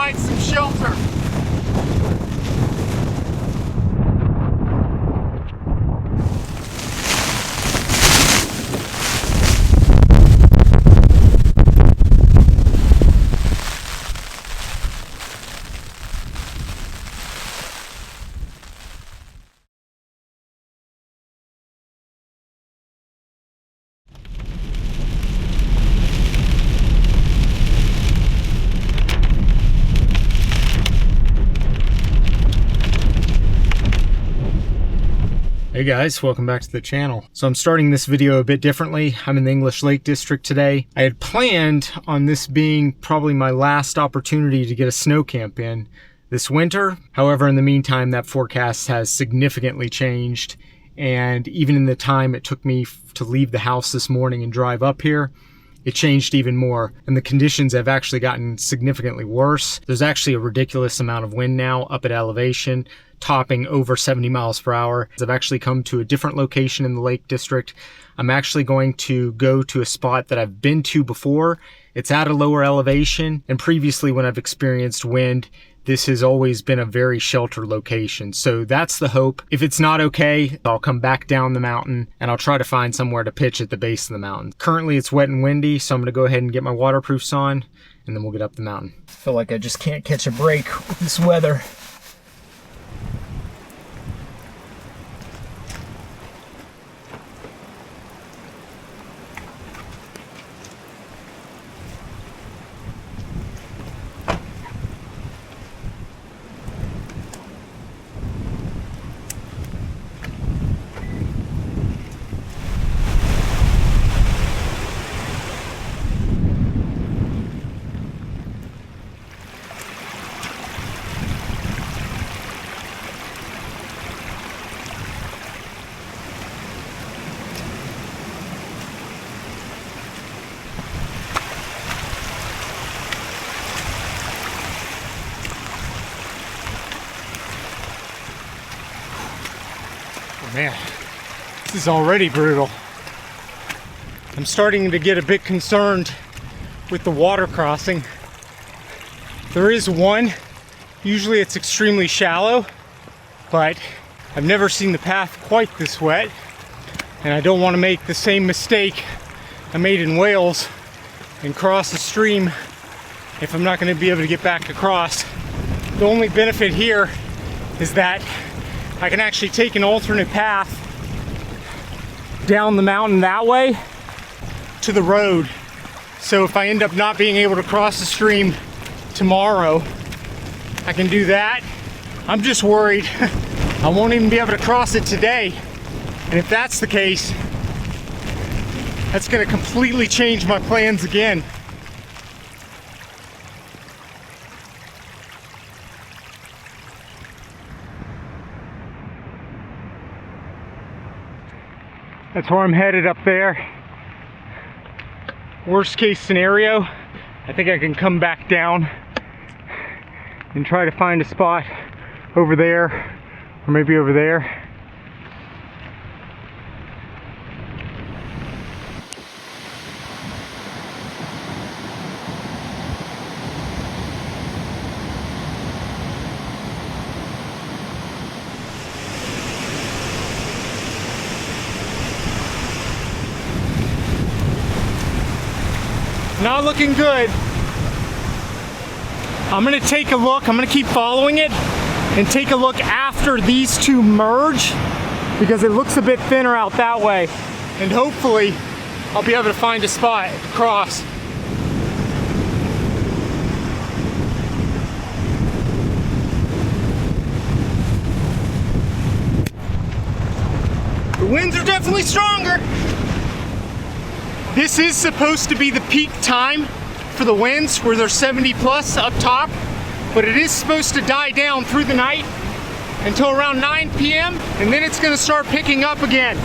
find some shelter. Hey guys, welcome back to the channel. So I'm starting this video a bit differently. I'm in the English Lake District today. I had planned on this being probably my last opportunity to get a snow camp in this winter. However, in the meantime, that forecast has significantly changed. And even in the time it took me to leave the house this morning and drive up here, it changed even more, and the conditions have actually gotten significantly worse. There's actually a ridiculous amount of wind now up at elevation, topping over 70 miles per hour. I've actually come to a different location in the Lake District. I'm actually going to go to a spot that I've been to before. It's at a lower elevation, and previously when I've experienced wind, this has always been a very sheltered location. So that's the hope. If it's not okay, I'll come back down the mountain and I'll try to find somewhere to pitch at the base of the mountain. Currently it's wet and windy, so I'm gonna go ahead and get my waterproofs on and then we'll get up the mountain. I feel like I just can't catch a break with this weather. Man, this is already brutal. I'm starting to get a bit concerned with the water crossing. There is one. Usually it's extremely shallow, but I've never seen the path quite this wet, and I don't want to make the same mistake I made in Wales and cross the stream if I'm not going to be able to get back across. The only benefit here is that I can actually take an alternate path down the mountain that way to the road. So if I end up not being able to cross the stream tomorrow, I can do that. I'm just worried I won't even be able to cross it today. And if that's the case, that's gonna completely change my plans again. That's where I'm headed up there. Worst case scenario, I think I can come back down and try to find a spot over there, or maybe over there. Not looking good. I'm gonna take a look, I'm gonna keep following it and take a look after these two merge, because it looks a bit thinner out that way. And hopefully I'll be able to find a spot to cross. The winds are definitely stronger. This is supposed to be the peak time for the winds, where they're 70 plus up top, but it is supposed to die down through the night until around 9 p.m. and then it's going to start picking up again.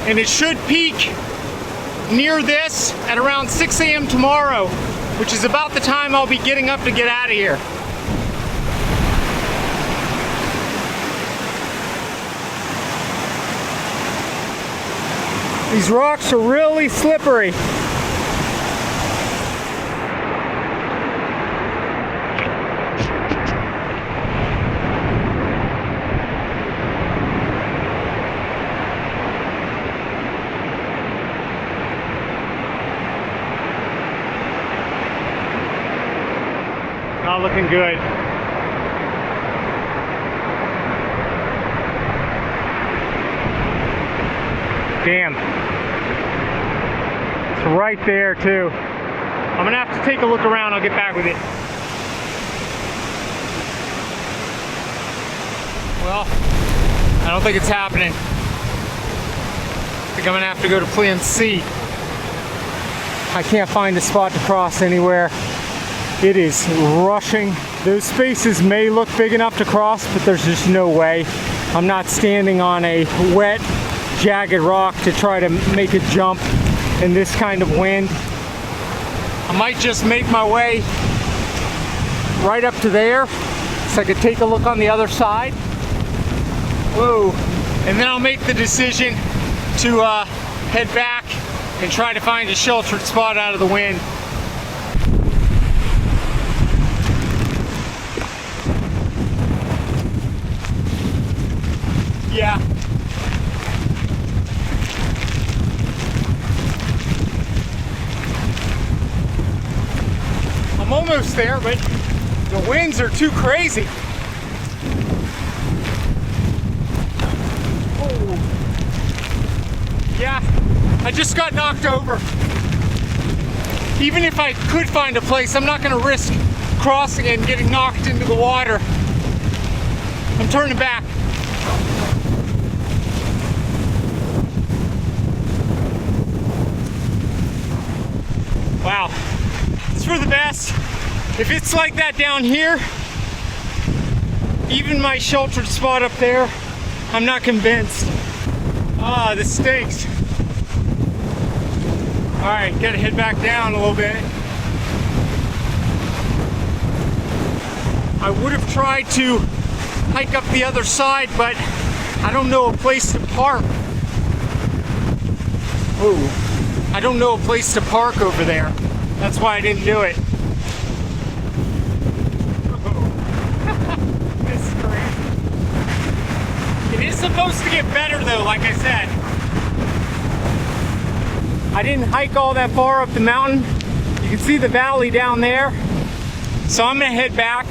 And it should peak near this at around 6 a.m. tomorrow, which is about the time I'll be getting up to get out of here. These rocks are really slippery. Not looking good. Damn. It's right there too. I'm gonna have to take a look around. I'll get back with it. Well, I don't think it's happening. I think I'm gonna have to go to plan C. I can't find a spot to cross anywhere. It is rushing. Those spaces may look big enough to cross, but there's just no way. I'm not standing on a wet, jagged rock to try to make a jump in this kind of wind. I might just make my way right up to there so I could take a look on the other side. Whoa. And then I'll make the decision to head back and try to find a sheltered spot out of the wind. Yeah. I'm almost there, but the winds are too crazy. Oh. Yeah, I just got knocked over. Even if I could find a place, I'm not gonna risk crossing and getting knocked into the water. I'm turning back. Wow, it's for the best. If it's like that down here, even my sheltered spot up there, I'm not convinced. Ah, this stinks. All right, gotta head back down a little bit. I would have tried to hike up the other side, but I don't know a place to park. Ooh. I don't know a place to park over there. That's why I didn't do it. This is crazy. It is supposed to get better though, like I said. I didn't hike all that far up the mountain. You can see the valley down there. So I'm gonna head back.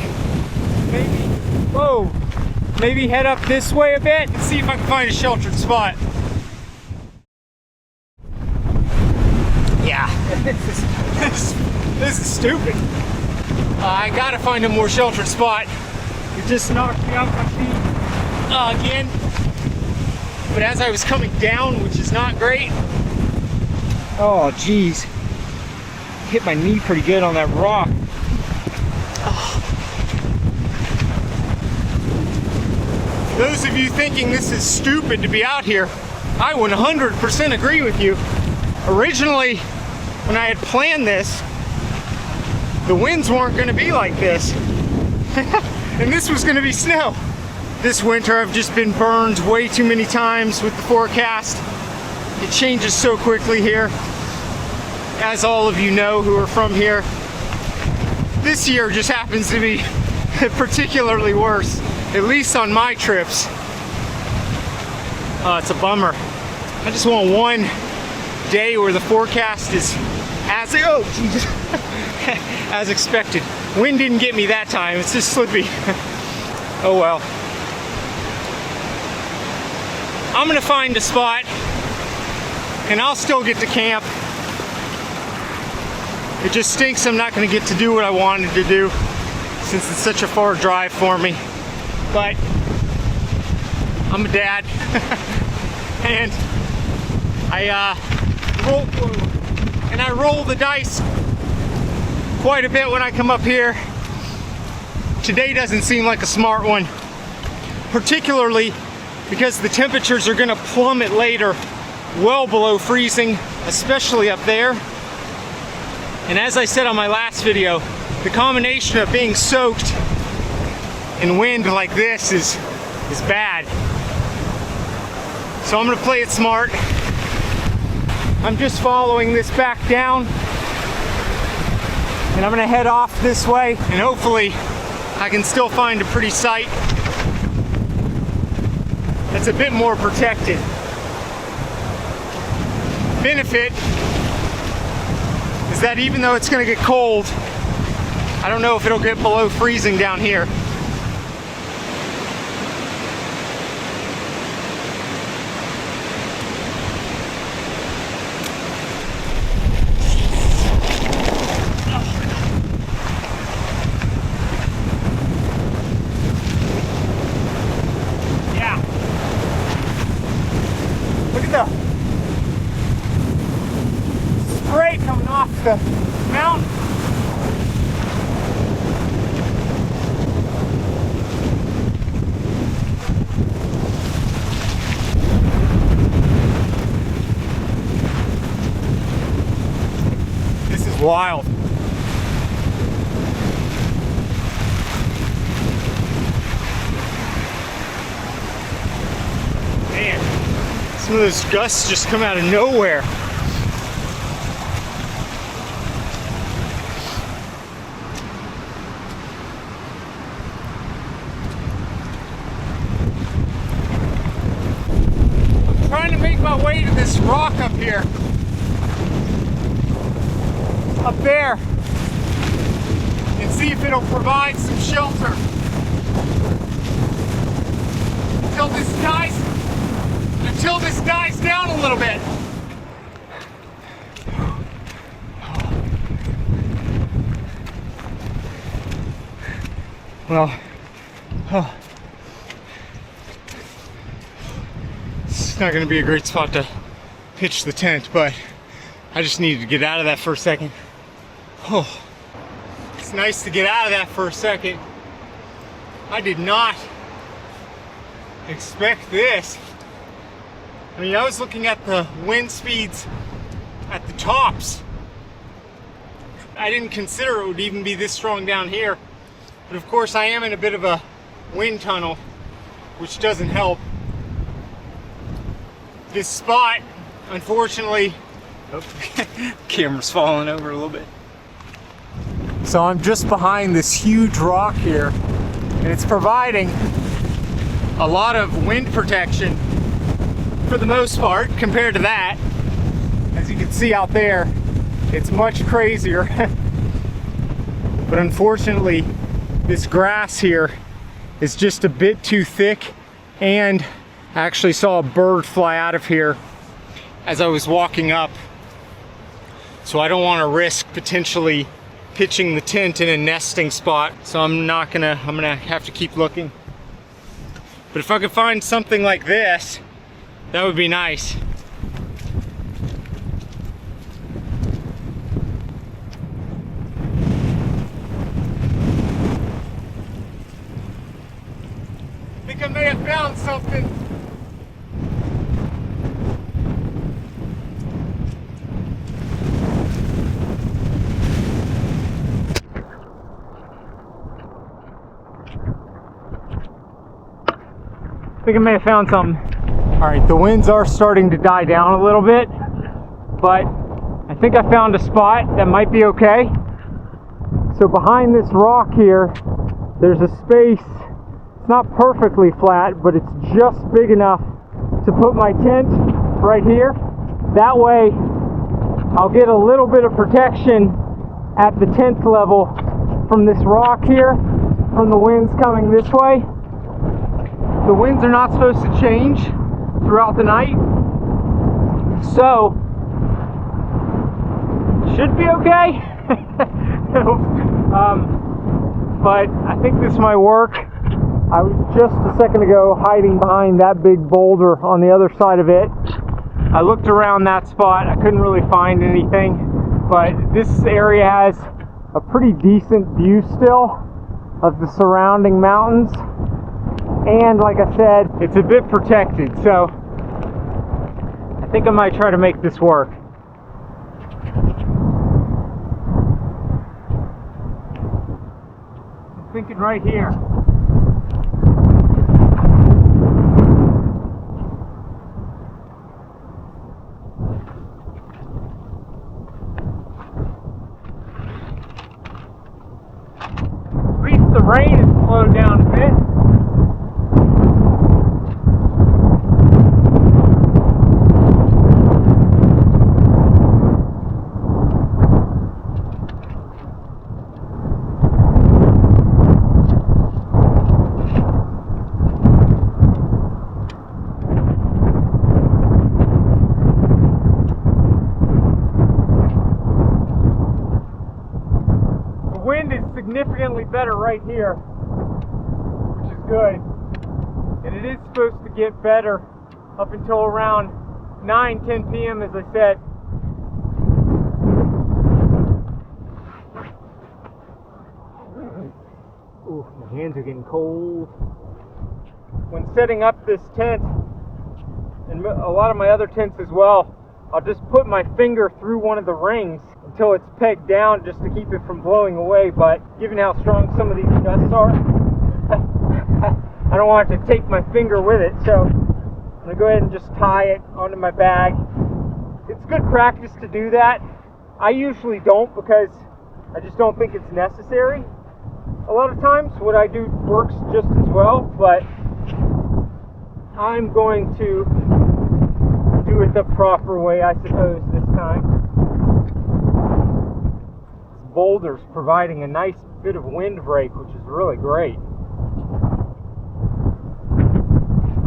Maybe head up this way a bit and see if I can find a sheltered spot. Yeah, this is stupid. I gotta find a more sheltered spot. It just knocked me off my feet again. But as I was coming down, which is not great. Oh, geez. Hit my knee pretty good on that rock. Oh. Those of you thinking this is stupid to be out here, I 100% agree with you. Originally, when I had planned this, the winds weren't going to be like this. And this was going to be snow. This winter I've just been burned way too many times with the forecast. It changes so quickly here. As all of you know who are from here, this year just happens to be particularly worse, at least on my trips. It's a bummer. I just want one day where the forecast is as expected. Wind didn't get me that time, it's just slippy. Oh well. I'm gonna find a spot and I'll still get to camp. It just stinks I'm not gonna get to do what I wanted to do since it's such a far drive for me. But I'm a dad and I roll the dice quite a bit when I come up here. Today doesn't seem like a smart one, particularly because the temperatures are gonna plummet later, well below freezing, especially up there. And as I said on my last video, the combination of being soaked in wind like this is bad. So I'm gonna play it smart. I'm just following this back down and I'm gonna head off this way and hopefully I can still find a pretty site that's a bit more protected. Benefit is that even though it's gonna get cold, I don't know if it'll get below freezing down here. Spray coming off the mountain. This is wild. Man, some of those gusts just come out of nowhere. Trying to make my way to this rock up here. Up there. And see if it'll provide some shelter. Until this dies down a little bit. Well, it's not going to be a great spot to pitch the tent, but I just needed to get out of that for a second. Oh, it's nice to get out of that for a second. I did not expect this. I mean, I was looking at the wind speeds at the tops. I didn't consider it would even be this strong down here. But of course, I am in a bit of a wind tunnel, which doesn't help. This spot, unfortunately, camera's falling over a little bit. So I'm just behind this huge rock here, and it's providing a lot of wind protection for the most part compared to that. As you can see out there, it's much crazier. But unfortunately, this grass here is just a bit too thick, and I actually saw a bird fly out of here as I was walking up. So I don't want to risk potentially pitching the tent in a nesting spot. So I'm gonna have to keep looking. But if I could find something like this, that would be nice. I think I may have found something. I think I may have found something. All right, the winds are starting to die down a little bit, but I think I found a spot that might be okay. So behind this rock here, there's a space. It's not perfectly flat, but it's just big enough to put my tent right here. That way, I'll get a little bit of protection at the tent level from this rock here, from the winds coming this way. The winds are not supposed to change throughout the night, so should be okay. But I think this might work. I was just a second ago hiding behind that big boulder on the other side of it. I looked around that spot, I couldn't really find anything, but this area has a pretty decent view still of the surrounding mountains. And like I said, it's a bit protected, so I think I might try to make this work. I'm thinking right here. At least the rain has slowed down a bit. wind is significantly better right here, which is good. And it is supposed to get better up until around 9-10 p.m. as I said. Ooh, my hands are getting cold. When setting up this tent, and a lot of my other tents as well, I'll just put my finger through one of the rings until it's pegged down just to keep it from blowing away. But given how strong some of these gusts are, I don't want to take my finger with it, so I'm going to go ahead and just tie it onto my bag. It's good practice to do that. I usually don't because I just don't think it's necessary. A lot of times what I do works just as well, but I'm going to do it the proper way, I suppose, this time. This boulder's providing a nice bit of wind break, which is really great.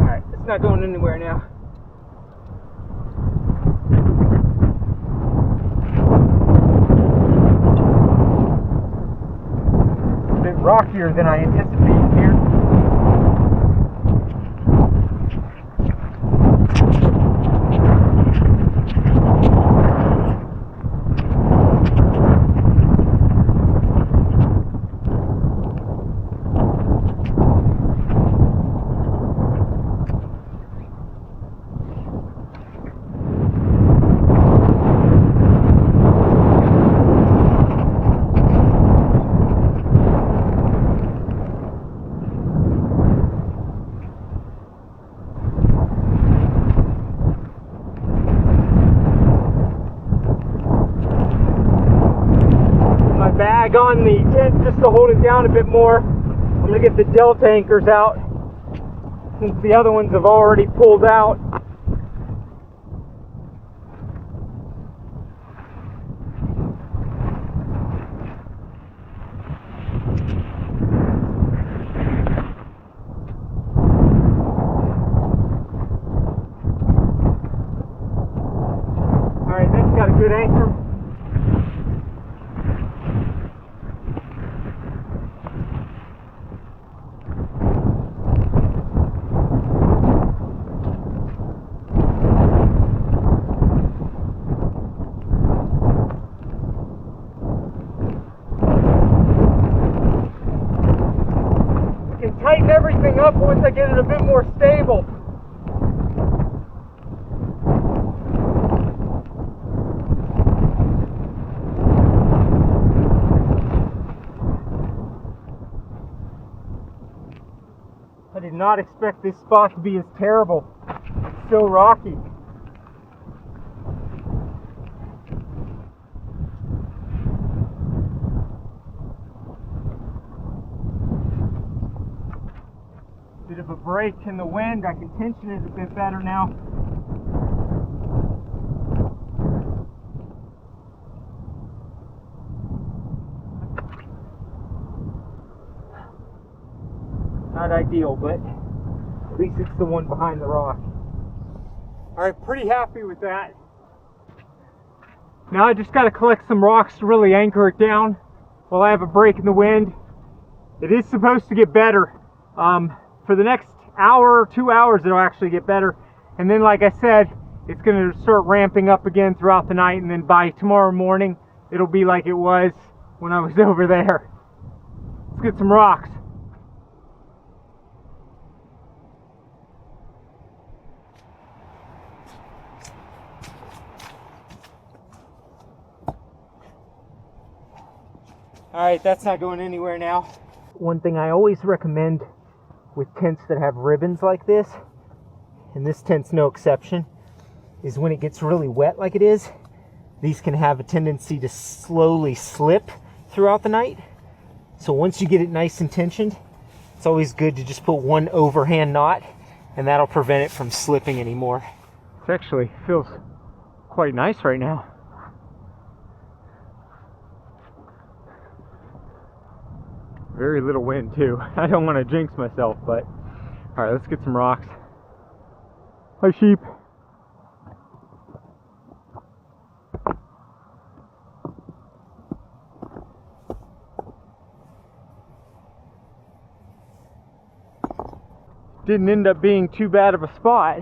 Alright, it's not going anywhere now. It's a bit rockier than I anticipated here. On the tent just to hold it down a bit more. I'm going to get the delta anchors out since the other ones have already pulled out. Alright, that's got a good anchor. Tighten everything up once I get it a bit more stable. I did not expect this spot to be as terrible. It's so rocky. Bit of a break in the wind. I can tension it a bit better now. Not ideal, but at least it's the one behind the rock. Alright, pretty happy with that. Now I just got to collect some rocks to really anchor it down while I have a break in the wind. It is supposed to get better. For the next hour or 2 hours it'll actually get better, and then like I said, it's going to start ramping up again throughout the night, and then by tomorrow morning it'll be like it was when I was over there. Let's get some rocks. Alright, that's not going anywhere now. One thing I always recommend with tents that have ribbons like this, and this tent's no exception, is when it gets really wet like it is, these can have a tendency to slowly slip throughout the night. So once you get it nice and tensioned, it's always good to just put one overhand knot, and that'll prevent it from slipping anymore. It actually feels quite nice right now. Very little wind too. I don't want to jinx myself, but alright, let's get some rocks. Hi sheep. didn't end up being too bad of a spot.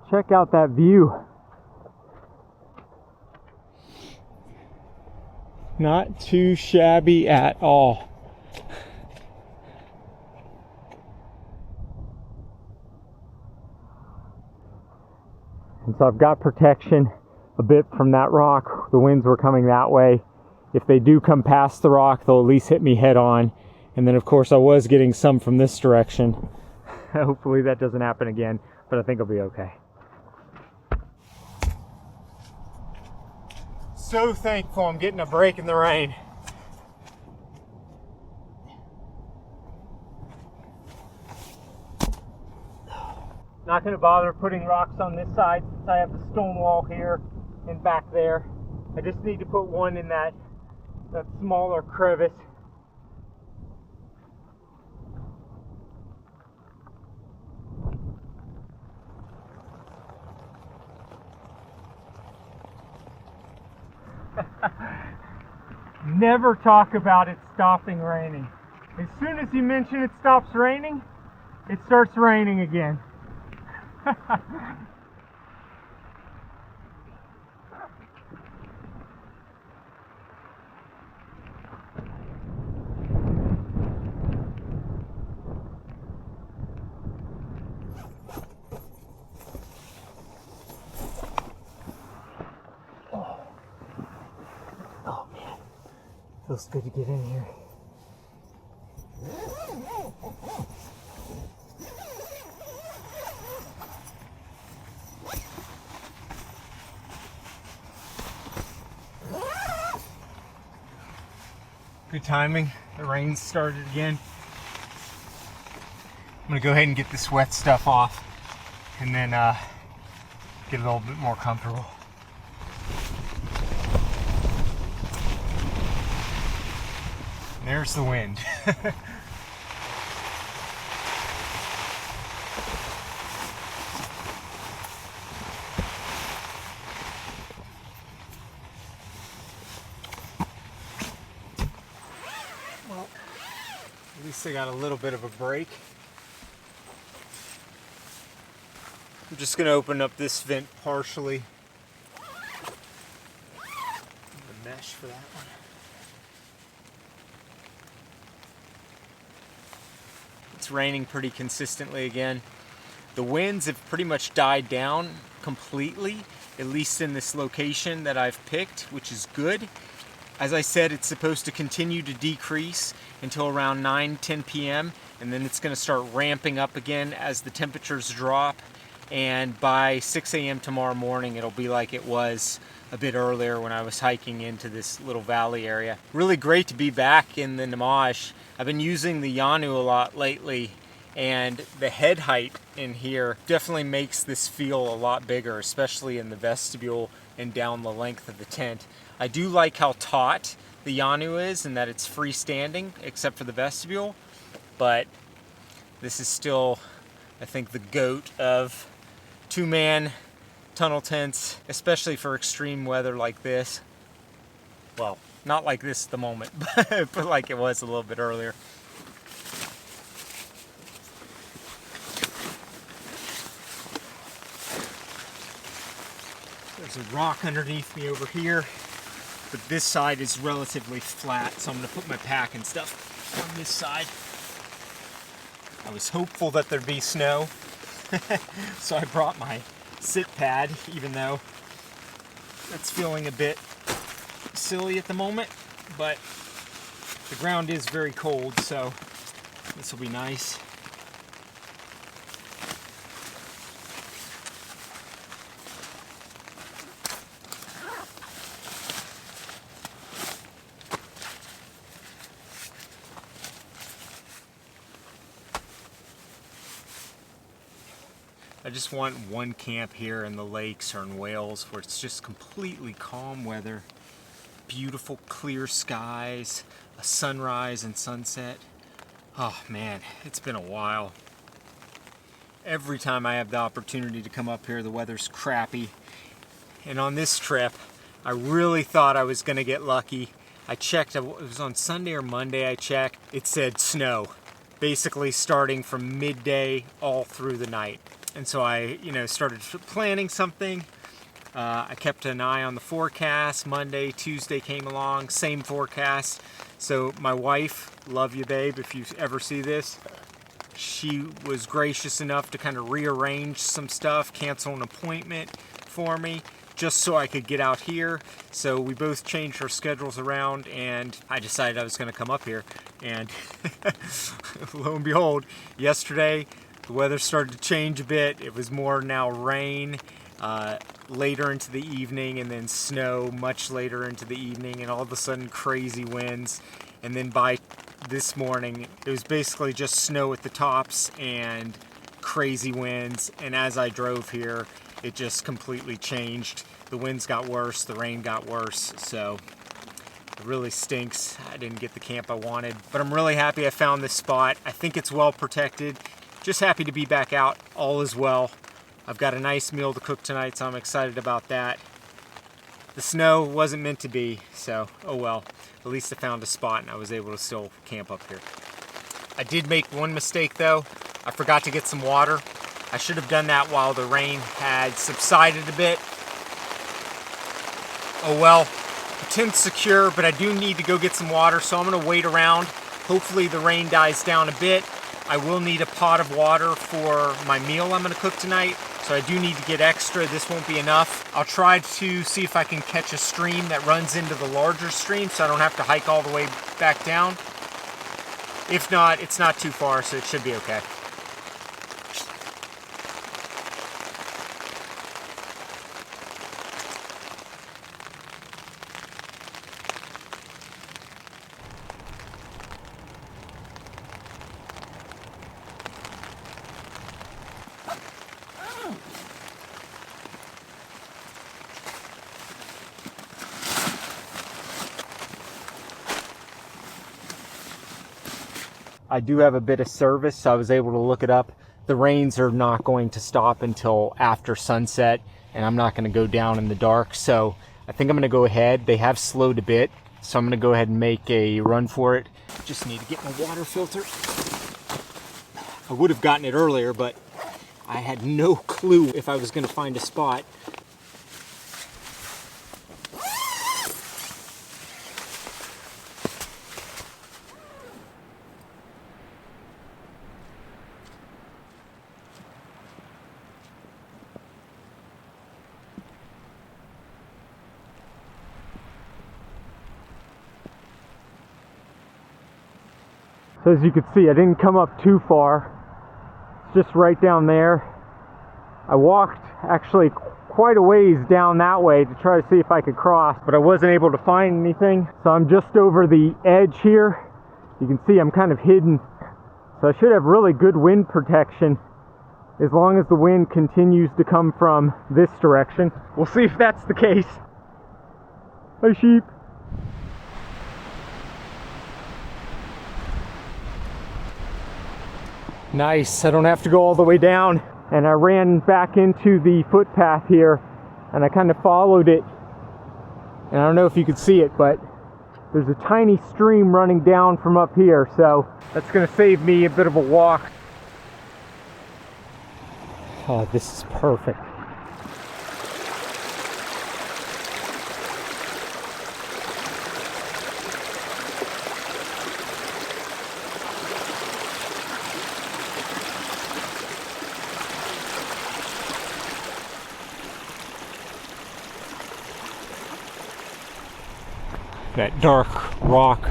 Check out that view. Not too shabby at all. And so I've got protection a bit from that rock. The winds were coming that way. If they do come past the rock, they'll at least hit me head on. And then of course I was getting some from this direction. Hopefully that doesn't happen again, but I think I'll be okay. So thankful I'm getting a break in the rain. Not going to bother putting rocks on this side since I have the stone wall here and back there. I just need to put one in that smaller crevice. Never talk about it stopping raining. As soon as you mention it stops raining, it starts raining again. Oh man, feels good to get in here. Good timing, the rain started again. I'm gonna go ahead and get this wet stuff off and then get a little bit more comfortable. And there's the wind. Well, at least I got a little bit of a break. I'm just going to open up this vent partially. The mesh for that one. It's raining pretty consistently again. The winds have pretty much died down completely, at least in this location that I've picked, which is good. As I said, it's supposed to continue to decrease until around 9-10 p.m. and then it's going to start ramping up again as the temperatures drop. And by 6 a.m. tomorrow morning, it'll be like it was a bit earlier when I was hiking into this little valley area. Really great to be back in the Nammatj. I've been using the Yanu a lot lately, and the head height in here definitely makes this feel a lot bigger, especially in the vestibule and down the length of the tent. I do like how taut the Yanu is and that it's freestanding except for the vestibule, but this is still, I think, the GOAT of two-man tunnel tents, especially for extreme weather like this. Well, not like this at the moment, but like it was a little bit earlier. There's a rock underneath me over here, but this side is relatively flat, so I'm going to put my pack and stuff on this side. I was hopeful that there'd be snow, so I brought my sit pad, even though that's feeling a bit silly at the moment, but the ground is very cold, so this will be nice. I just want one camp here in the lakes or in Wales where it's just completely calm weather, beautiful clear skies, a sunrise and sunset. Oh man, it's been a while. Every time I have the opportunity to come up here, the weather's crappy. And on this trip, I really thought I was gonna get lucky. I checked, it was on Sunday or Monday I checked, it said snow. basically starting from midday all through the night. And so I, started planning something. I kept an eye on the forecast. Monday, Tuesday came along, same forecast. So my wife, love you babe, if you ever see this, she was gracious enough to kind of rearrange some stuff, cancel an appointment for me, just so I could get out here. So we both changed our schedules around, and I decided I was going to come up here. And lo and behold, yesterday the weather started to change a bit. It was more now rain later into the evening, and then snow much later into the evening, and all of a sudden crazy winds. And then by this morning, it was basically just snow at the tops and crazy winds. And as I drove here, it just completely changed. The winds got worse, the rain got worse, so it really stinks. I didn't get the camp I wanted, but I'm really happy I found this spot. I think it's well protected. Just happy to be back out. All is well. I've got a nice meal to cook tonight, so I'm excited about that. The snow wasn't meant to be, so oh well. At least I found a spot and I was able to still camp up here. I did make one mistake though. I forgot to get some water. I should have done that while the rain had subsided a bit. Oh well, the tent's secure, but I do need to go get some water, so I'm gonna wait around. Hopefully the rain dies down a bit. I will need a pot of water for my meal I'm gonna cook tonight, so I do need to get extra. This won't be enough. I'll try to see if I can catch a stream that runs into the larger stream so I don't have to hike all the way back down. If not, it's not too far, so it should be okay. I do have a bit of service, so I was able to look it up. The rains are not going to stop until after sunset, and I'm not going to go down in the dark, so I think I'm going to go ahead. They have slowed a bit, so I'm going to go ahead and make a run for it. Just need to get my water filter. I would have gotten it earlier, but I had no clue if I was going to find a spot. So as you can see, I didn't come up too far. It's just right down there. I walked actually quite a ways down that way to try to see if I could cross, but I wasn't able to find anything. So I'm just over the edge here. You can see I'm kind of hidden. So I should have really good wind protection as long as the wind continues to come from this direction. We'll see if that's the case. Hi, sheep. Nice, I don't have to go all the way down. And I ran back into the footpath here and I kind of followed it. And I don't know if you could see it, but there's a tiny stream running down from up here, so that's gonna save me a bit of a walk. Oh, this is perfect. That dark rock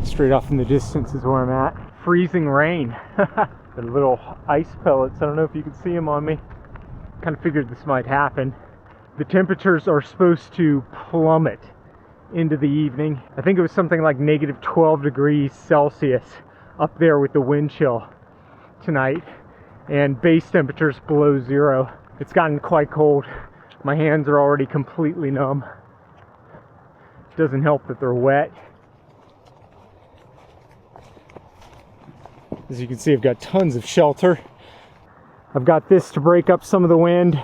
straight off in the distance is where I'm at. Freezing rain. The little ice pellets, I don't know if you can see them on me. Kind of figured this might happen. The temperatures are supposed to plummet into the evening. I think it was something like negative 12 degrees Celsius up there with the wind chill tonight. And base temperatures below zero. It's gotten quite cold. My hands are already completely numb. Doesn't help that they're wet. As you can see, I've got tons of shelter. I've got this to break up some of the wind.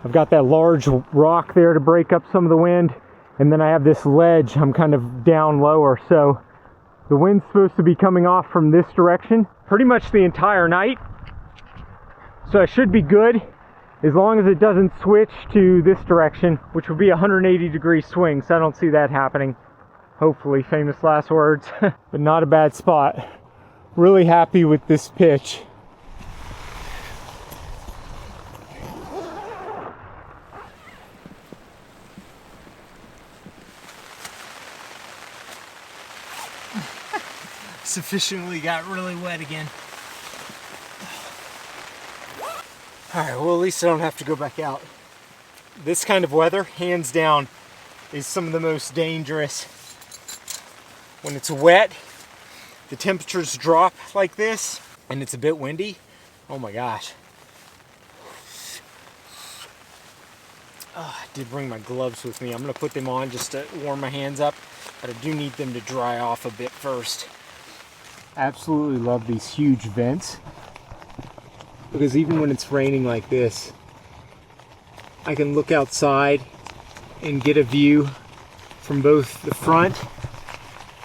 I've got that large rock there to break up some of the wind. And then I have this ledge. I'm kind of down lower, so The wind's supposed to be coming off from this direction pretty much the entire night. So I should be good as long as it doesn't switch to this direction, which would be a 180-degree swing, so I don't see that happening. Hopefully, famous last words. But not a bad spot. Really happy with this pitch. Sufficiently got really wet again. Alright, well at least I don't have to go back out. This kind of weather, hands down, is some of the most dangerous. When it's wet, the temperatures drop like this, and it's a bit windy. Oh my gosh. Oh, I did bring my gloves with me. I'm going to put them on just to warm my hands up, but I do need them to dry off a bit first. Absolutely love these huge vents, because even when it's raining like this, I can look outside and get a view from both the front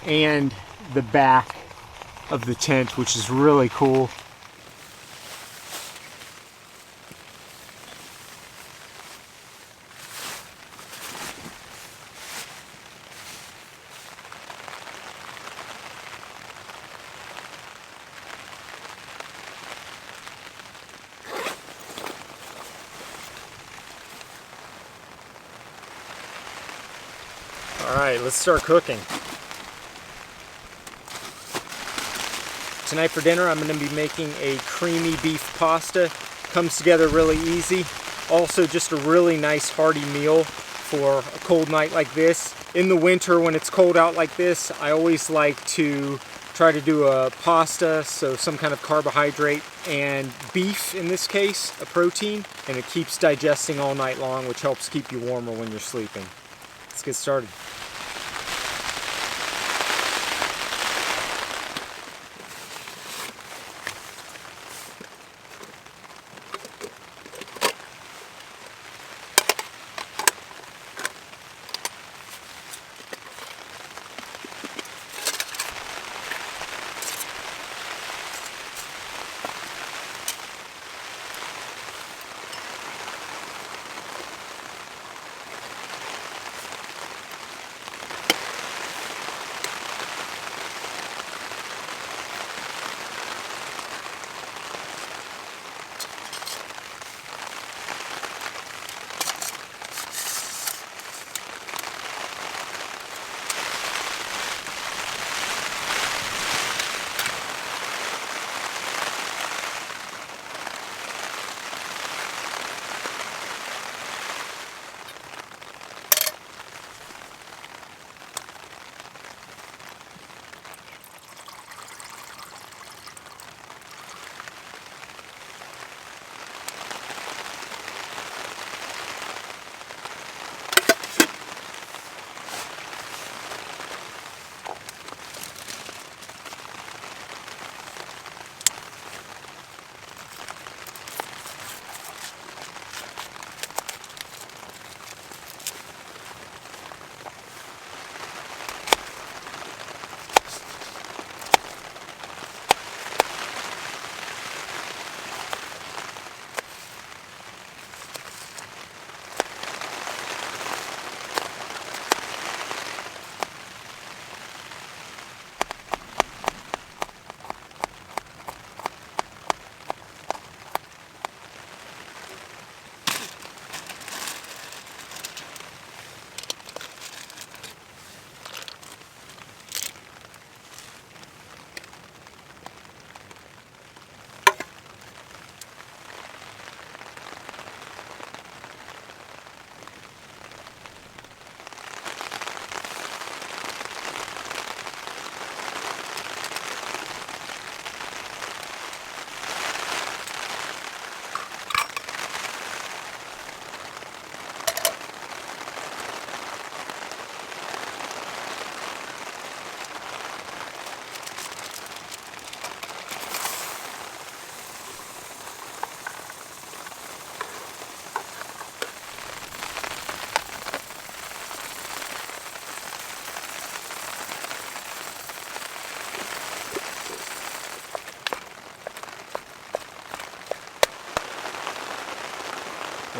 and the back of the tent, which is really cool. Alright, let's start cooking. Tonight for dinner I'm going to be making a creamy beef pasta. Comes together really easy. Also just a really nice hearty meal for a cold night like this. In the winter when it's cold out like this, I always like to try to do a pasta, so some kind of carbohydrate, and beef in this case, a protein, and it keeps digesting all night long, which helps keep you warmer when you're sleeping. Let's get started.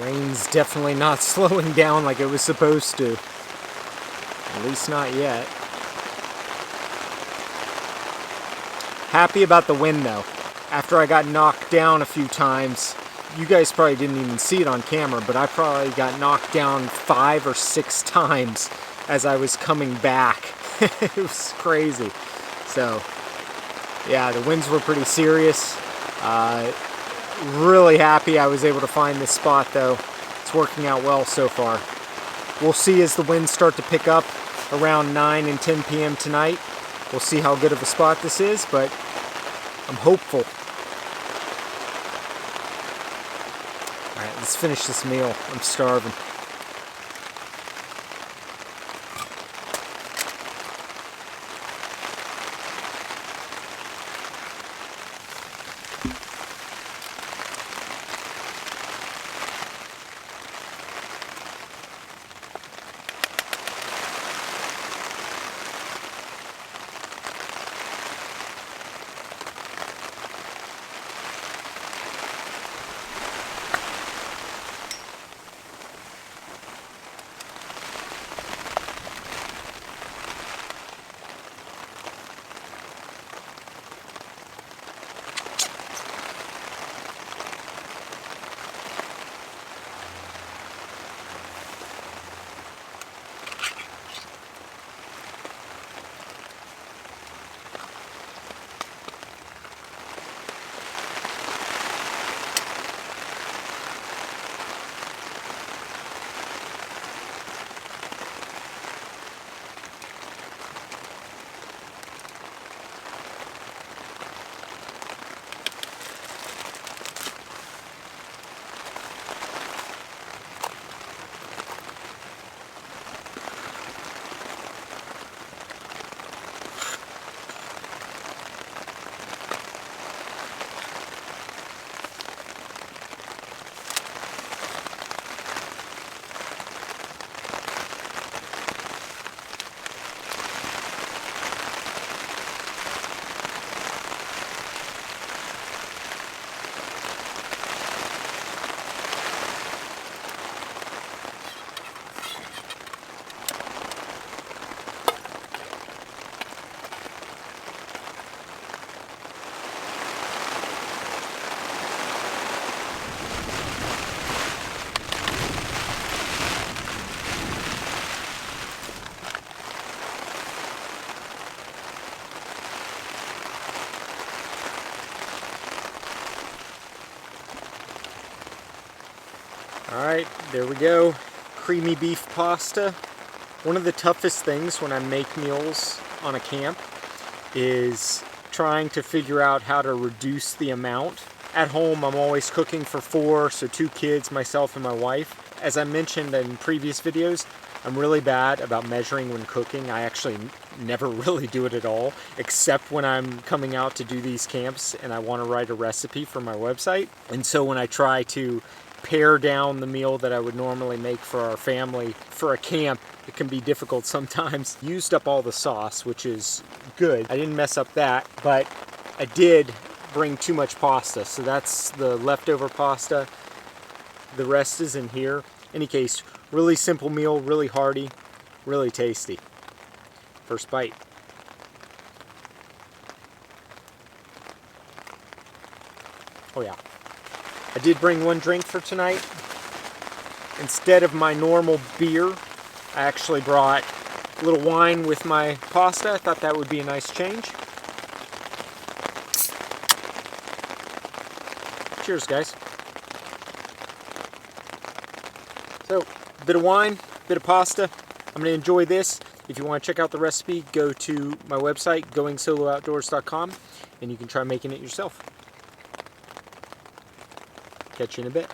Rain's definitely not slowing down like it was supposed to. At least not yet. Happy about the wind though. After I got knocked down a few times, you guys probably didn't even see it on camera, but I probably got knocked down 5 or 6 times as I was coming back. It was crazy. So, yeah, the winds were pretty serious. Really happy I was able to find this spot though. It's working out well so far. We'll see as the winds start to pick up around 9 and 10 p.m. tonight. We'll see how good of a spot this is, but I'm hopeful. All right, let's finish this meal. I'm starving. Alright, there we go. Creamy beef pasta. One of the toughest things when I make meals on a camp is trying to figure out how to reduce the amount. At home, I'm always cooking for 4, so 2 kids, myself and my wife. As I mentioned in previous videos, I'm really bad about measuring when cooking. I actually never really do it at all, except when I'm coming out to do these camps and I want to write a recipe for my website. And so when I try to pare down the meal that I would normally make for our family for a camp, it can be difficult sometimes. Used up all the sauce, which is good. I didn't mess up that, but I did bring too much pasta. So that's the leftover pasta. The rest is in here. In any case, really simple meal, really hearty, really tasty. First bite. Oh yeah. I did bring one drink for tonight. Instead of my normal beer, I actually brought a little wine with my pasta. I thought that would be a nice change. Cheers, guys. So, a bit of wine, a bit of pasta. I'm going to enjoy this. If you want to check out the recipe, go to my website, goingsoloutdoors.com, and you can try making it yourself. Catch you in a bit.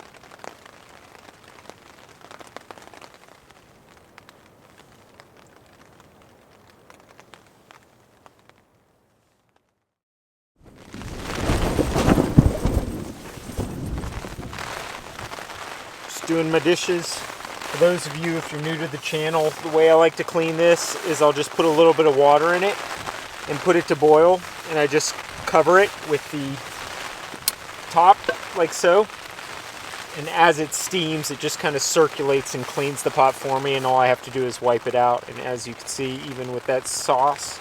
Just doing my dishes. For those of you, if you're new to the channel, the way I like to clean this is I'll just put a little bit of water in it and put it to boil, and I just cover it with the top like so. And as it steams, it just kind of circulates and cleans the pot for me, and all I have to do is wipe it out. And as you can see, even with that sauce,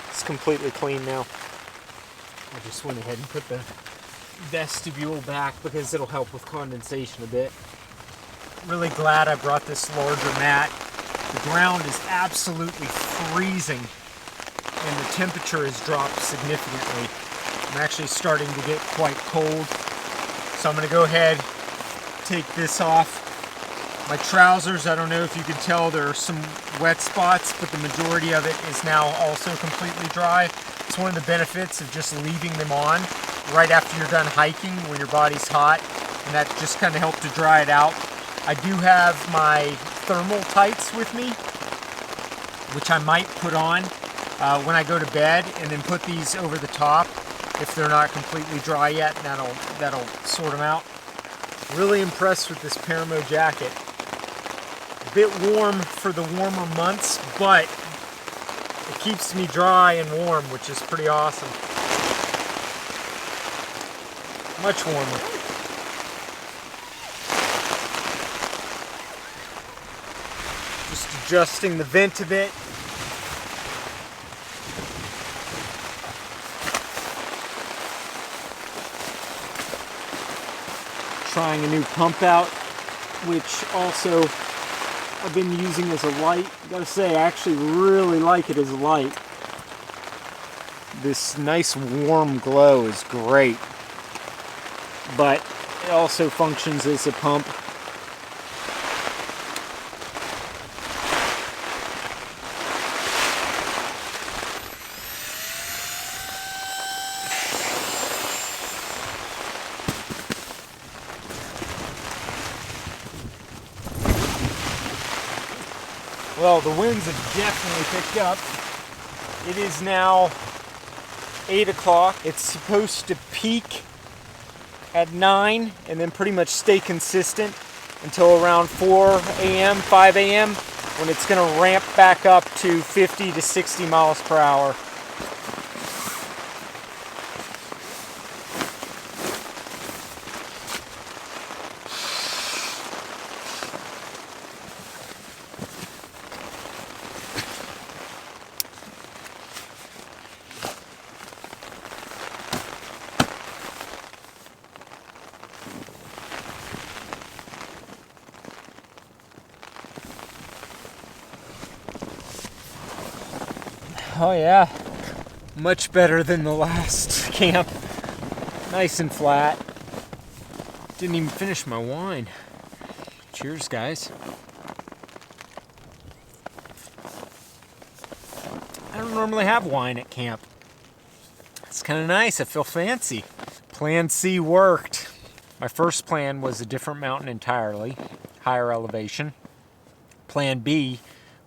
it's completely clean now. I just went ahead and put the vestibule back because it'll help with condensation a bit. Really glad I brought this larger mat. The ground is absolutely freezing and the temperature has dropped significantly. I'm actually starting to get quite cold. So I'm going to go ahead, take this off. My trousers, I don't know if you can tell, there are some wet spots, but the majority of it is now also completely dry. It's one of the benefits of just leaving them on right after you're done hiking when your body's hot, and that just kind of helps to dry it out. I do have my thermal tights with me, which I might put on when I go to bed, and then put these over the top if they're not completely dry yet, and that'll sort them out. Really impressed with this Paramo jacket. A bit warm for the warmer months, but it keeps me dry and warm, which is pretty awesome. Much warmer. Just adjusting the vent a bit. Trying a new pump out, which also I've been using as a light. I gotta say, I actually really like it as a light. This nice warm glow is great, but it also functions as a pump. Well, the winds have definitely picked up. It is now 8 o'clock. It's supposed to peak at 9 and then pretty much stay consistent until around 4 a.m., 5 a.m. when it's going to ramp back up to 50 to 60 miles per hour. Oh yeah, much better than the last camp. Nice and flat. Didn't even finish my wine. Cheers, guys. I don't normally have wine at camp. It's kind of nice, I feel fancy. Plan C worked. My first plan was a different mountain entirely, higher elevation. Plan B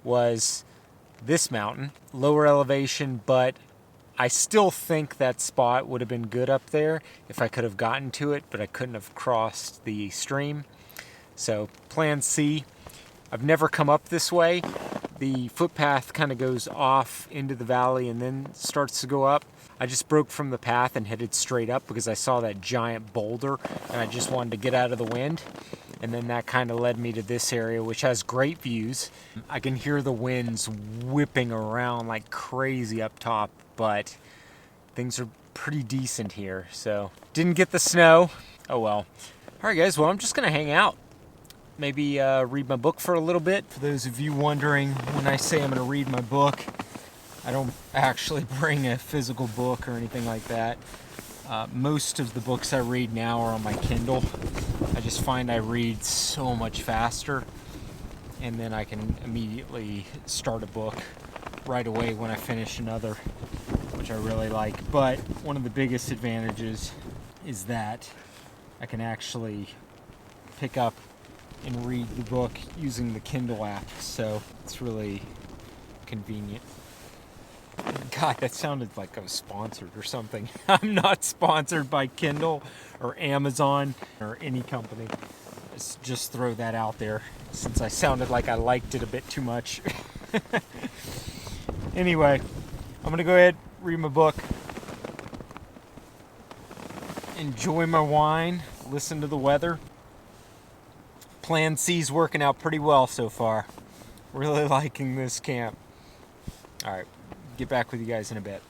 was this mountain, lower elevation, but I still think that spot would have been good up there if I could have gotten to it, but I couldn't have crossed the stream. So plan C, I've never come up this way. The footpath kind of goes off into the valley and then starts to go up. I just broke from the path and headed straight up because I saw that giant boulder and I just wanted to get out of the wind. And then that kind of led me to this area, which has great views. I can hear the winds whipping around like crazy up top, but things are pretty decent here. So didn't get the snow. Oh well. All right, guys. Well, I'm just gonna hang out. Maybe read my book for a little bit. For those of you wondering, when I say I'm gonna read my book, I don't actually bring a physical book or anything like that. Most of the books I read now are on my Kindle. I just find I read so much faster, and then I can immediately start a book right away when I finish another, which I really like. But one of the biggest advantages is that I can actually pick up and read the book using the Kindle app, so it's really convenient. God, that sounded like I was sponsored or something. I'm not sponsored by Kindle or Amazon or any company. Let's just throw that out there since I sounded like I liked it a bit too much. Anyway, I'm going to go ahead, read my book, enjoy my wine, listen to the weather, Plan C's working out pretty well so far. Really liking this camp. All right, get back with you guys in a bit.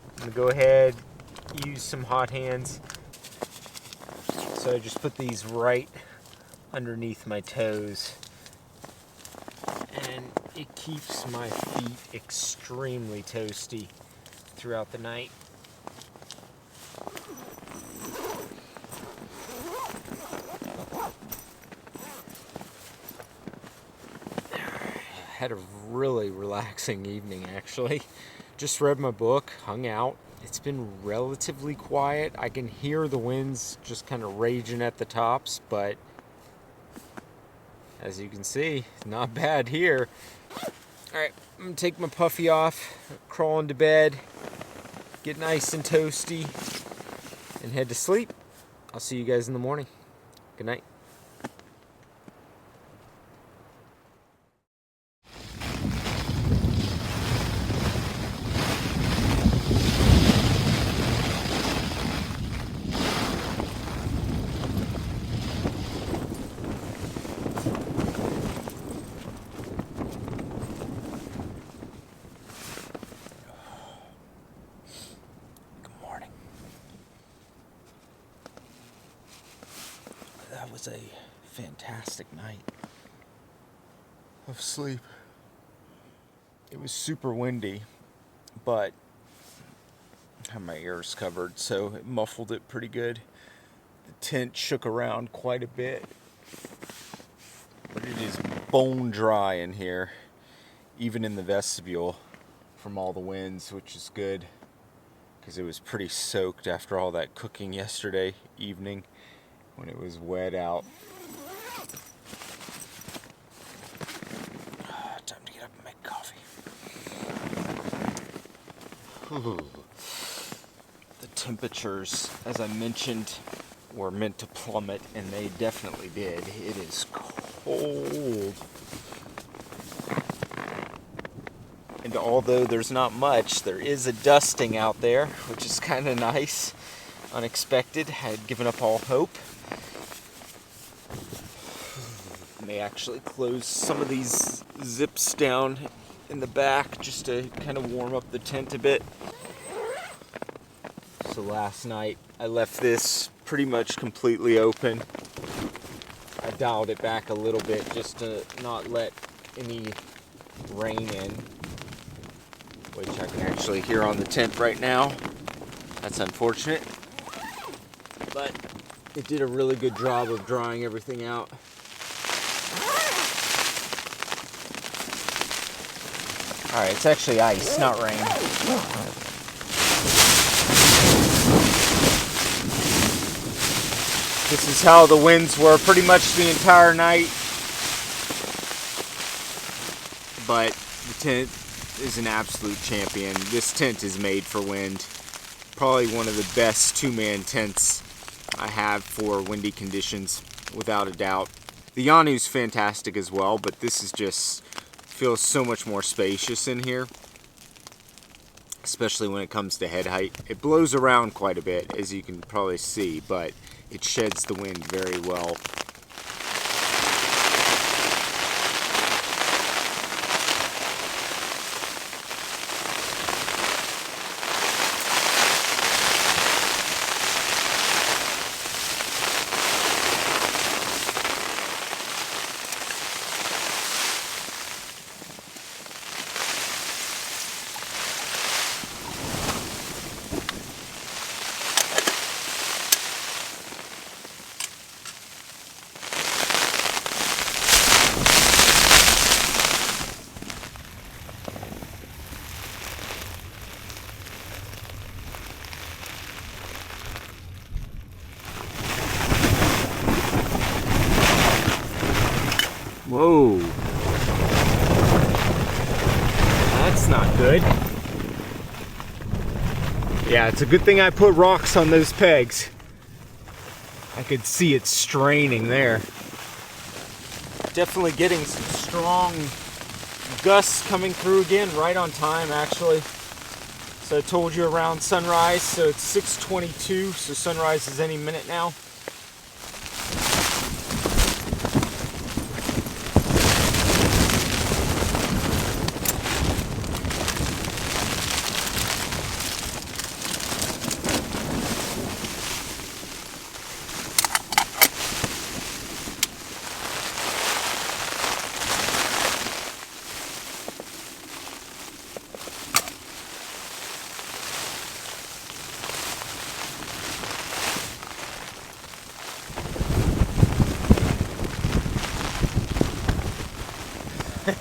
I'm gonna go ahead, use some hot hands. So I just put these right underneath my toes, and it keeps my feet extremely toasty throughout the night. Had a really relaxing evening, actually. Just read my book, hung out. It's been relatively quiet. I can hear the winds just kind of raging at the tops, but as you can see, not bad here. All right, I'm gonna take my puffy off, crawl into bed, get nice and toasty, and head to sleep. I'll see you guys in the morning. Good night. That was a fantastic night of sleep. It was super windy, but I had my ears covered, so it muffled it pretty good. The tent shook around quite a bit, but it is bone dry in here, even in the vestibule, from all the winds, which is good, because it was pretty soaked after all that cooking yesterday evening when it was wet out. Time to get up and make coffee. The temperatures, as I mentioned, were meant to plummet, and they definitely did. It is cold. And although there's not much, there is a dusting out there, which is kind of nice. Unexpected. Had given up all hope. May actually close some of these zips down in the back just to kind of warm up the tent a bit. So last night I left this pretty much completely open. I dialed it back a little bit just to not let any rain in, which I can actually hear on the tent right now. That's unfortunate, but it did a really good job of drying everything out. Alright, it's actually ice, not rain. This is how the winds were pretty much the entire night. But the tent is an absolute champion. This tent is made for wind. Probably one of the best two-man tents I have for windy conditions, without a doubt. The Yanu's fantastic as well, but this is just feels so much more spacious in here, especially when it comes to head height. It blows around quite a bit, as you can probably see, but it sheds the wind very well. Whoa. That's not good. Yeah, it's a good thing I put rocks on those pegs. I could see it straining there. Definitely getting some strong Gusts coming through again, right on time actually. So I told you around sunrise, so it's 6:22, so sunrise is any minute now.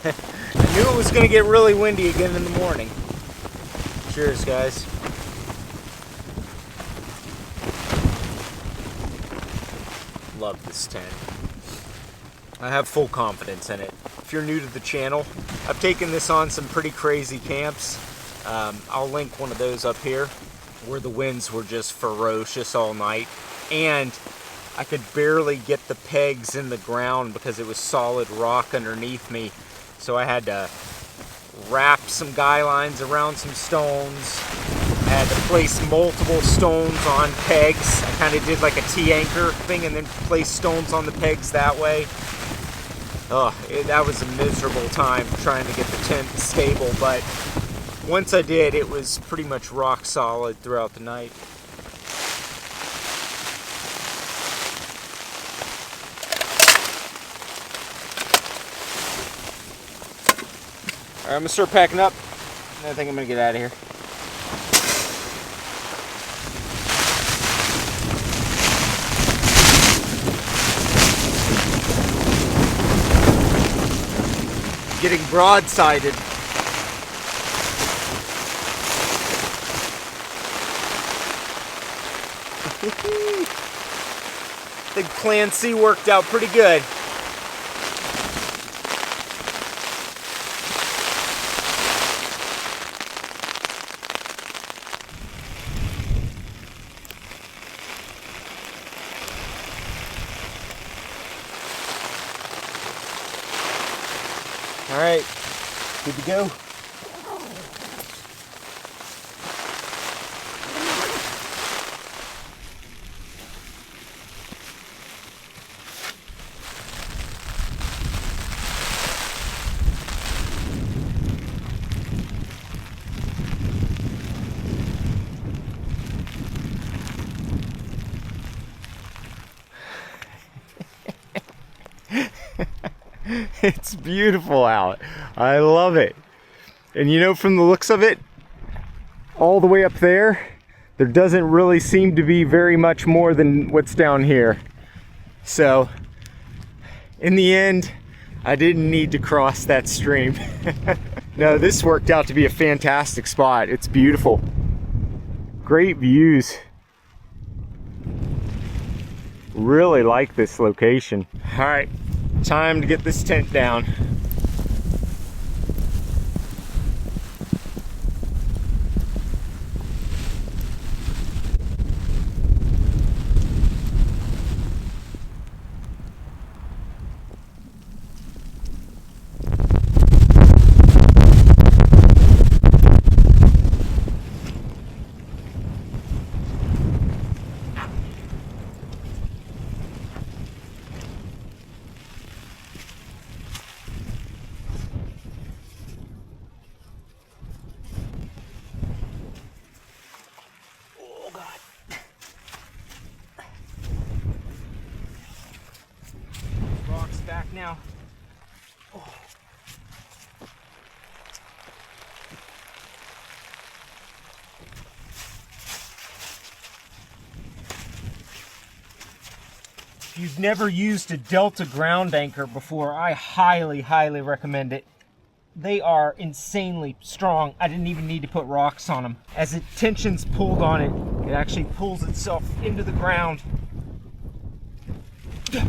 I knew it was going to get really windy again in the morning. Cheers, guys. Love this tent. I have full confidence in it. If you're new to the channel, I've taken this on some pretty crazy camps. I'll link one of those up here where the winds were just ferocious all night. And I could barely get the pegs in the ground because it was solid rock underneath me. So I had to wrap some guy lines around some stones. I had to place multiple stones on pegs. I kind of did like a T-anchor thing and then place stones on the pegs that way. That was a miserable time trying to get the tent stable, but once I did, it was pretty much rock solid throughout the night. All right, I'm gonna start packing up. I think I'm gonna get out of here. Getting broadsided. I think Plan C worked out pretty good. All right, good to go. It's beautiful out. I love it. And you know, from the looks of it, all the way up there doesn't really seem to be very much more than what's down here. So, in the end, I didn't need to cross that stream. No, this worked out to be a fantastic spot. It's beautiful. Great views. Really like this location. All right. Time to get this tent down. Back now. Oh. If you've never used a Delta ground anchor before, I highly, highly recommend it. They are insanely strong. I didn't even need to put rocks on them. As the tension's pulled on it, it actually pulls itself into the ground. It'll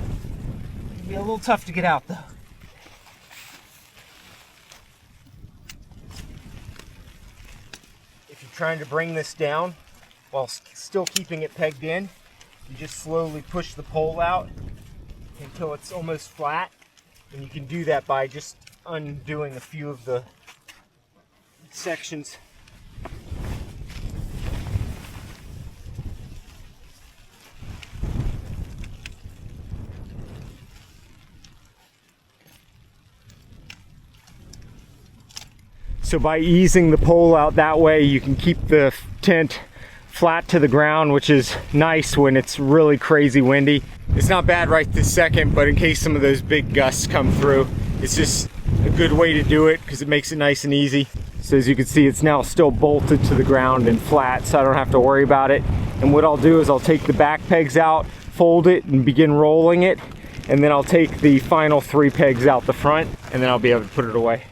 be a little tough to get out though. If you're trying to bring this down while still keeping it pegged in, you just slowly push the pole out until it's almost flat. And you can do that by just undoing a few of the sections. So by easing the pole out that way, you can keep the tent flat to the ground, which is nice when it's really crazy windy. It's not bad right this second, but in case some of those big gusts come through, it's just a good way to do it because it makes it nice and easy. So as you can see, it's now still bolted to the ground and flat, so I don't have to worry about it. And what I'll do is I'll take the back pegs out, fold it, and begin rolling it. And then I'll take the final 3 pegs out the front, and then I'll be able to put it away.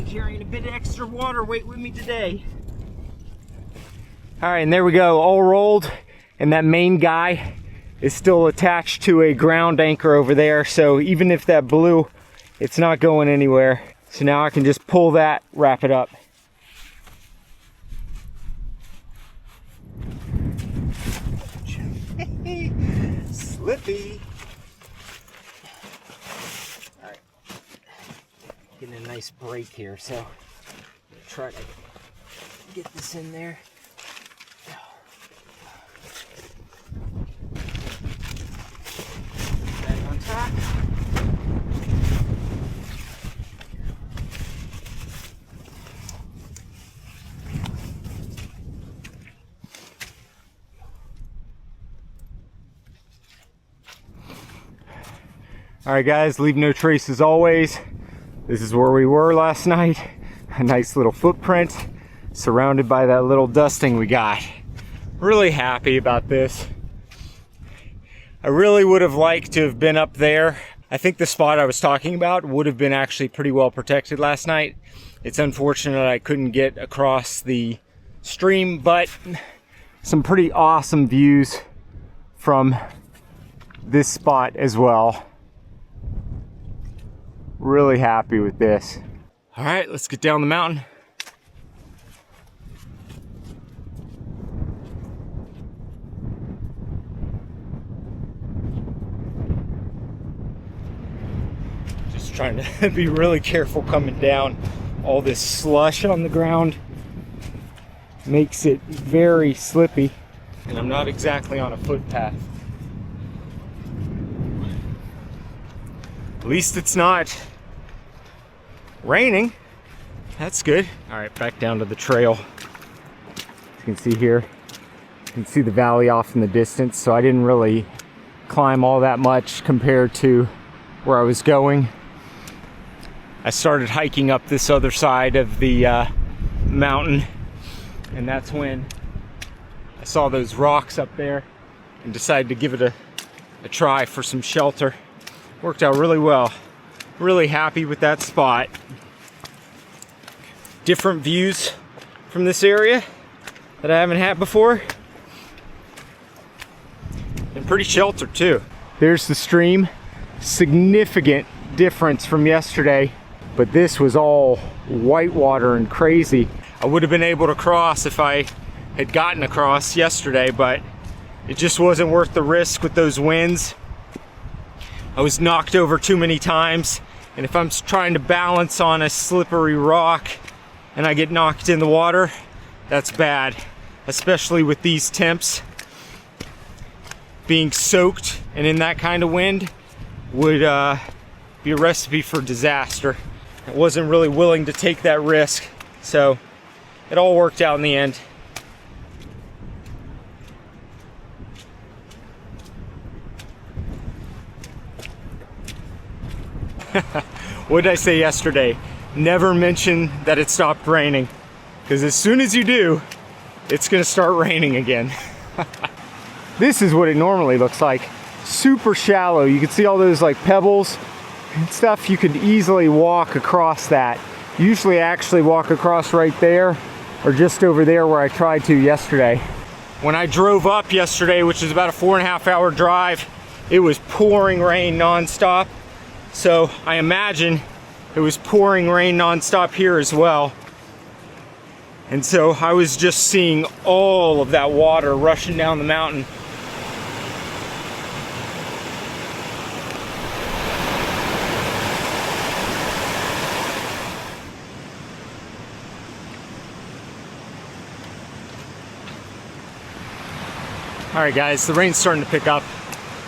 Carrying a bit of extra water weight with me today. All right, and there we go, all rolled, and that main guy is still attached to a ground anchor over there, so even if that blew, it's not going anywhere. So now I can just pull that, wrap it up. Slippy. Getting a nice break here, so try to get this in there. Back on top. All right, guys, leave no trace as always. This is where we were last night. A nice little footprint surrounded by that little dusting we got. Really happy about this. I really would have liked to have been up there. I think the spot I was talking about would have been actually pretty well protected last night. It's unfortunate I couldn't get across the stream, but some pretty awesome views from this spot as well. Really happy with this. All right, let's get down the mountain. Just trying to be really careful coming down. All this slush on the ground makes it very slippy, and I'm not exactly on a footpath. At least it's not raining. That's good. All right, back down to the trail. As you can see here, you can see the valley off in the distance, so I didn't really climb all that much compared to where I was going. I started hiking up this other side of the mountain, and that's when I saw those rocks up there and decided to give it a try for some shelter. Worked out really well. Really happy with that spot. Different views from this area that I haven't had before. And pretty sheltered too. There's the stream. Significant difference from yesterday, but this was all white water and crazy. I would have been able to cross if I had gotten across yesterday, but it just wasn't worth the risk with those winds. I was knocked over too many times, and if I'm trying to balance on a slippery rock and I get knocked in the water, that's bad, especially with these temps. Being soaked and in that kind of wind would be a recipe for disaster. I wasn't really willing to take that risk, so it all worked out in the end. What did I say yesterday? Never mention that it stopped raining, because as soon as you do, it's gonna start raining again. This is what it normally looks like. Super shallow. You can see all those like pebbles and stuff. You could easily walk across that. Usually I actually walk across right there or just over there where I tried to yesterday. When I drove up yesterday, which is about a 4.5 hour drive, it was pouring rain nonstop. So I imagine it was pouring rain nonstop here as well. And so I was just seeing all of that water rushing down the mountain. All right guys, the rain's starting to pick up.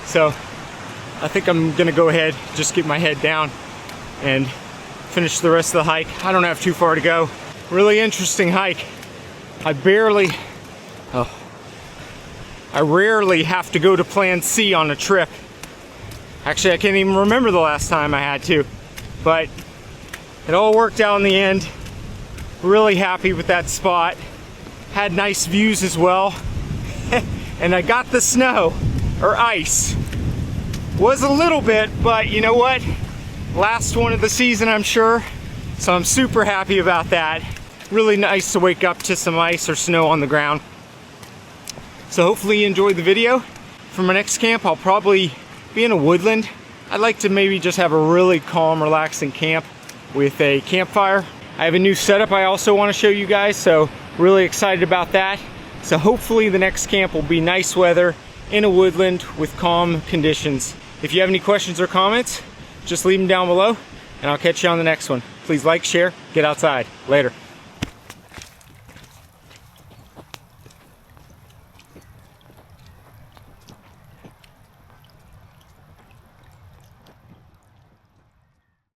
So I think I'm gonna go ahead, just get my head down and finish the rest of the hike. I don't have too far to go. Really interesting hike. I rarely have to go to plan C on a trip. Actually, I can't even remember the last time I had to, but it all worked out in the end. Really happy with that spot. Had nice views as well. And I got the snow, or ice. Was a little bit, but you know what? Last one of the season, I'm sure. So I'm super happy about that. Really nice to wake up to some ice or snow on the ground. So hopefully you enjoyed the video. For my next camp, I'll probably be in a woodland. I'd like to maybe just have a really calm, relaxing camp with a campfire. I have a new setup I also want to show you guys, so really excited about that. So hopefully the next camp will be nice weather in a woodland with calm conditions. If you have any questions or comments, just leave them down below and I'll catch you on the next one. Please like, share, get outside. Later.